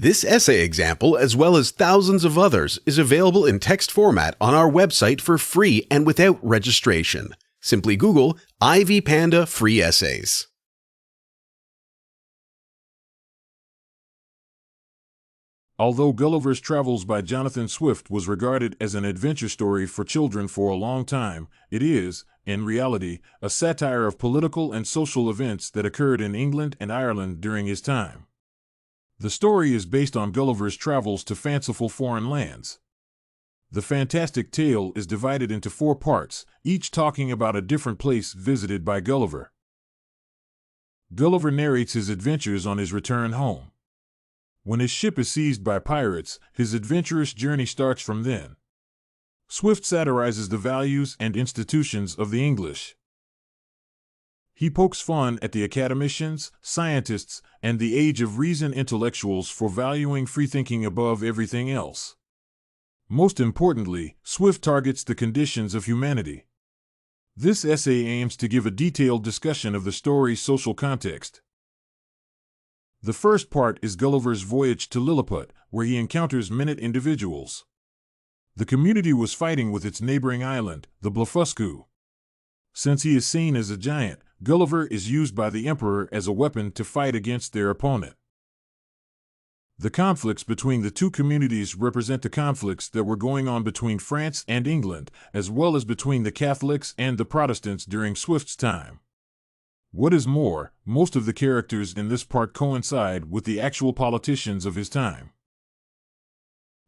This essay example, as well as thousands of others, is available in text format on our website for free and without registration. Simply Google Ivy Panda Free Essays. Although Gulliver's Travels by Jonathan Swift was regarded as an adventure story for children for a long time, it is, in reality, a satire of political and social events that occurred in England and Ireland during his time. The story is based on Gulliver's travels to fanciful foreign lands. The fantastic tale is divided into 4 parts, each talking about a different place visited by Gulliver. Gulliver narrates his adventures on his return home. When his ship is seized by pirates, his adventurous journey starts from then. Swift satirizes the values and institutions of the English. He pokes fun at the academicians, scientists, and the age of reason intellectuals for valuing freethinking above everything else. Most importantly, Swift targets the conditions of humanity. This essay aims to give a detailed discussion of the story's social context. The first part is Gulliver's voyage to Lilliput, where he encounters minute individuals. The community was fighting with its neighboring island, the Blefuscu. Since he is seen as a giant, Gulliver is used by the Emperor as a weapon to fight against their opponent. The conflicts between the two communities represent the conflicts that were going on between France and England, as well as between the Catholics and the Protestants during Swift's time. What is more, most of the characters in this part coincide with the actual politicians of his time.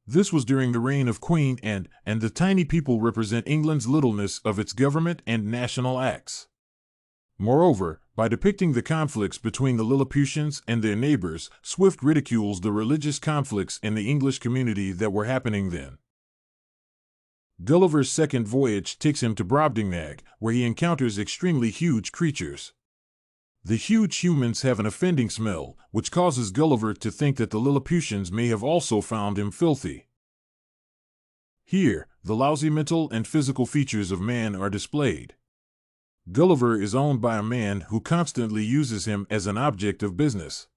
This was during the reign of Queen Anne, and the tiny people represent England's littleness of its government and national acts. Moreover, by depicting the conflicts between the Lilliputians and their neighbors, Swift ridicules the religious conflicts in the English community that were happening then. Gulliver's second voyage takes him to Brobdingnag, where he encounters extremely huge creatures. The huge humans have an offending smell, which causes Gulliver to think that the Lilliputians may have also found him filthy. Here, the lousy mental and physical features of man are displayed. Gulliver is owned by a man who constantly uses him as an object of business.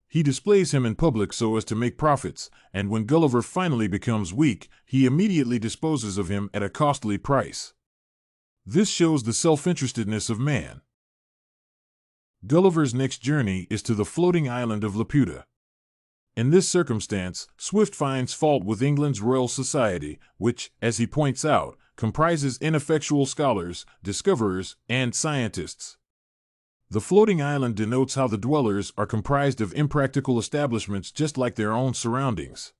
He displays him in public so as to make profits, and when Gulliver finally becomes weak, he immediately disposes of him at a costly price. This shows the self-interestedness of man. Gulliver's next journey is to the floating island of Laputa. In this circumstance, Swift finds fault with England's Royal Society, which, as he points out, comprises ineffectual scholars, discoverers, and scientists. The floating island denotes how the dwellers are comprised of impractical establishments just like their own surroundings.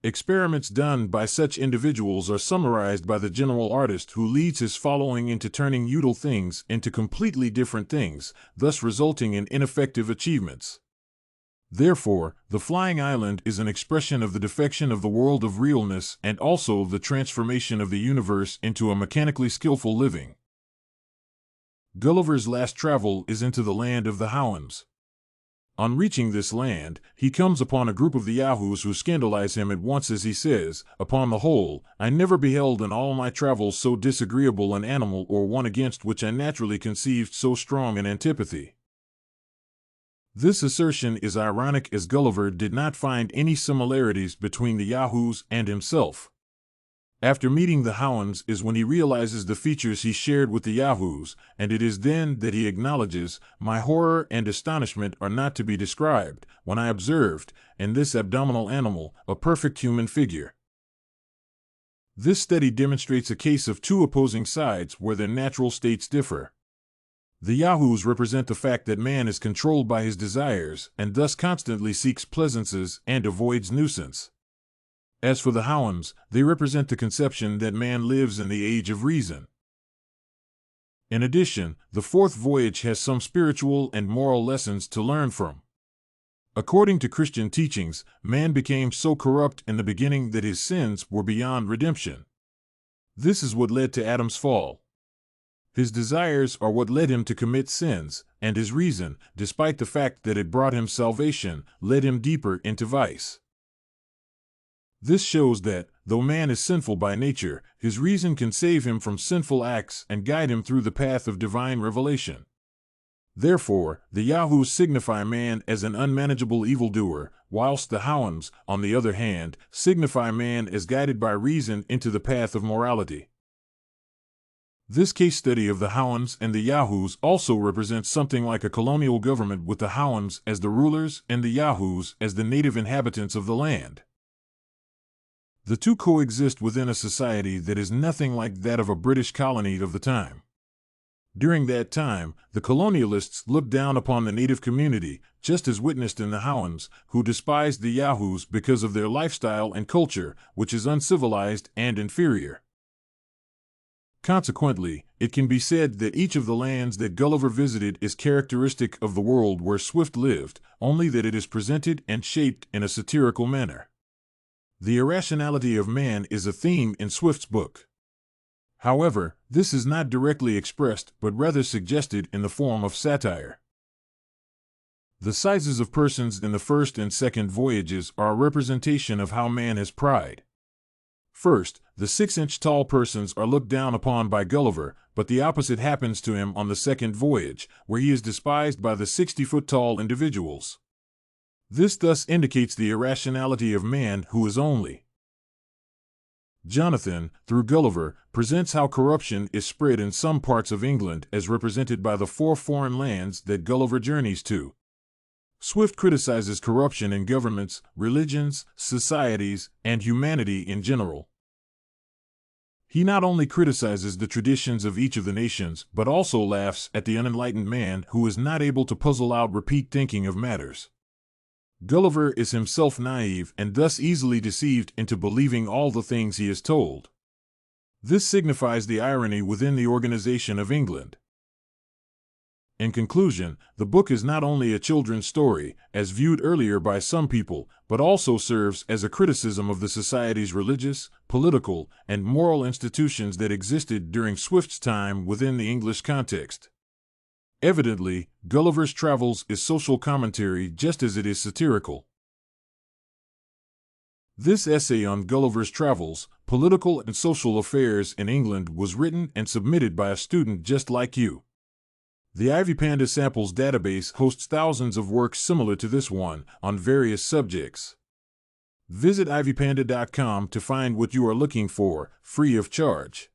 Experiments done by such individuals are summarized by the general artist who leads his following into turning utile things into completely different things, thus resulting in ineffective achievements. Therefore, the flying island is an expression of the defection of the world of realness and also the transformation of the universe into a mechanically skillful living. Gulliver's last travel is into the land of the Houyhnhnms. On reaching this land, he comes upon a group of the Yahoos who scandalize him at once as he says, "Upon the whole, I never beheld in all my travels so disagreeable an animal or one against which I naturally conceived so strong an antipathy." This assertion is ironic as Gulliver did not find any similarities between the Yahoos and himself. After meeting the Houyhnhnms is when he realizes the features he shared with the Yahoos, and it is then that he acknowledges, "My horror and astonishment are not to be described, when I observed, in this abdominal animal, a perfect human figure." This study demonstrates a case of two opposing sides where their natural states differ. The Yahoos represent the fact that man is controlled by his desires, and thus constantly seeks pleasances and avoids nuisance. As for the Houyhnhnms, they represent the conception that man lives in the age of reason. In addition, the fourth voyage has some spiritual and moral lessons to learn from. According to Christian teachings, man became so corrupt in the beginning that his sins were beyond redemption. This is what led to Adam's fall. His desires are what led him to commit sins, and his reason, despite the fact that it brought him salvation, led him deeper into vice. This shows that, though man is sinful by nature, his reason can save him from sinful acts and guide him through the path of divine revelation. Therefore, the Yahoos signify man as an unmanageable evildoer, whilst the Hounds, on the other hand, signify man as guided by reason into the path of morality. This case study of the Hounds and the Yahoos also represents something like a colonial government, with the Hounds as the rulers and the Yahoos as the native inhabitants of the land. The two coexist within a society that is nothing like that of a British colony of the time. During that time, the colonialists looked down upon the native community, just as witnessed in the Hounds, who despised the Yahoos because of their lifestyle and culture, which is uncivilized and inferior. Consequently, it can be said that each of the lands that Gulliver visited is characteristic of the world where Swift lived, only that it is presented and shaped in a satirical manner. The irrationality of man is a theme in Swift's book. However, this is not directly expressed, but rather suggested in the form of satire. The sizes of persons in the first and second voyages are a representation of how man has pride. First, the 6-inch tall persons are looked down upon by Gulliver, but the opposite happens to him on the second voyage, where he is despised by the 60-foot tall individuals. This thus indicates the irrationality of man, who is only. Jonathan, through Gulliver, presents how corruption is spread in some parts of England as represented by the 4 foreign lands that Gulliver journeys to. Swift criticizes corruption in governments, religions, societies, and humanity in general. He not only criticizes the traditions of each of the nations, but also laughs at the unenlightened man who is not able to puzzle out repeat thinking of matters. Gulliver is himself naive and thus easily deceived into believing all the things he is told. This signifies the irony within the organization of England. In conclusion, the book is not only a children's story, as viewed earlier by some people, but also serves as a criticism of the society's religious, political, and moral institutions that existed during Swift's time within the English context. Evidently, Gulliver's Travels is social commentary just as it is satirical. This essay on Gulliver's Travels, Political and Social Affairs in England, was written and submitted by a student just like you. The Ivy Panda Samples database hosts thousands of works similar to this one, on various subjects. Visit ivypanda.com to find what you are looking for, free of charge.